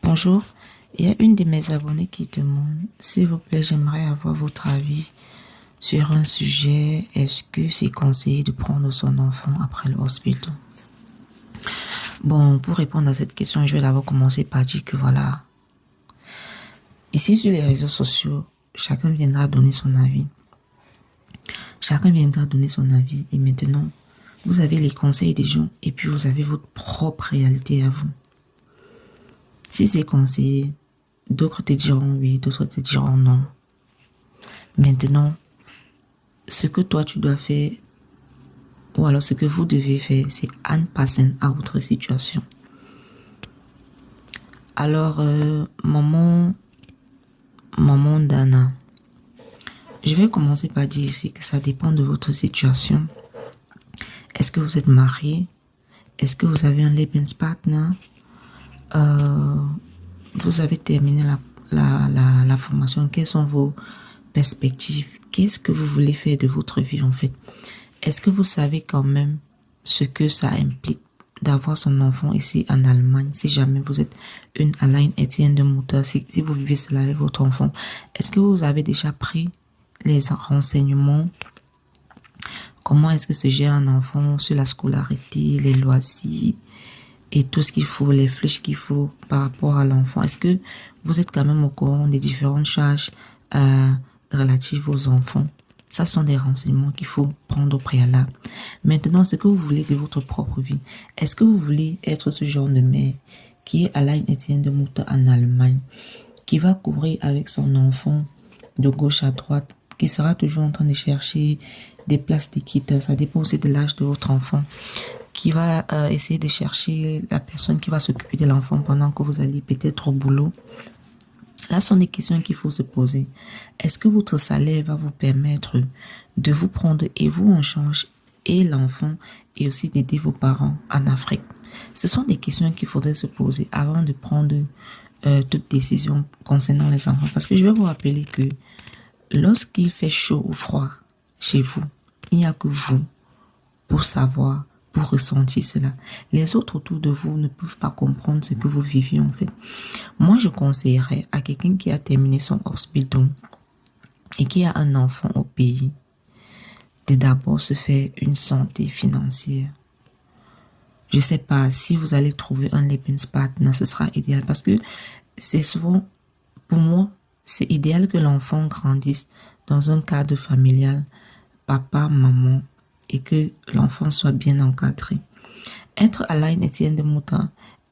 Bonjour. Il y a une de mes abonnées qui demande, s'il vous plaît, j'aimerais avoir votre avis sur un sujet. Est-ce que c'est conseillé de prendre son enfant après le hospital? Bon, pour répondre à cette question, je vais d'abord commencer par dire que voilà, ici sur les réseaux sociaux, chacun viendra donner son avis. Chacun viendra donner son avis et maintenant, vous avez les conseils des gens et puis vous avez votre propre réalité à vous. Si c'est conseillé, d'autres te diront oui, d'autres te diront non. Maintenant, ce que toi tu dois faire, ou alors ce que vous devez faire, c'est en passant à votre situation. Maman Dana, je vais commencer par dire ici que ça dépend de votre situation. Est-ce que vous êtes marié? Est-ce que vous avez un Lebenspartner? Vous avez terminé la formation. Quelles sont vos perspectives? Qu'est-ce que vous voulez faire de votre vie en fait? Est-ce que vous savez quand même ce que ça implique d'avoir son enfant ici en Allemagne? Si jamais vous êtes une Alain Etienne de Mutter, si vous vivez cela avec votre enfant, est-ce que vous avez déjà pris les renseignements? Comment est-ce que se gère un enfant sur la scolarité, les loisirs et tout ce qu'il faut, les flèches qu'il faut par rapport à l'enfant? Est-ce que vous êtes quand même au courant des différentes charges relatives aux enfants? Ça sont des renseignements qu'il faut prendre au préalable. Maintenant, ce que vous voulez de votre propre vie, est-ce que vous voulez être ce genre de mère qui est Alain Etienne de Mutter en Allemagne, qui va courir avec son enfant de gauche à droite, qui sera toujours en train de chercher des places d'équité? Ça dépend aussi de l'âge de votre enfant, qui va essayer de chercher la personne qui va s'occuper de l'enfant pendant que vous allez peut-être au boulot. Là, ce sont des questions qu'il faut se poser. Est-ce que votre salaire va vous permettre de vous prendre et vous en charge et l'enfant et aussi d'aider vos parents en Afrique? Ce sont des questions qu'il faudrait se poser avant de prendre toute décision concernant les enfants. Parce que je vais vous rappeler que lorsqu'il fait chaud ou froid chez vous, il n'y a que vous pour savoir, pour ressentir cela. Les autres autour de vous ne peuvent pas comprendre ce que vous vivez en fait. Moi, je conseillerais à quelqu'un qui a terminé son hospital et qui a un enfant au pays de d'abord se faire une santé financière. Je sais pas si vous allez trouver un Lebenspartner, ce sera idéal parce que c'est souvent, pour moi, c'est idéal que l'enfant grandisse dans un cadre familial, papa, maman, et que l'enfant soit bien encadré. Être Alain Etienne de Mutter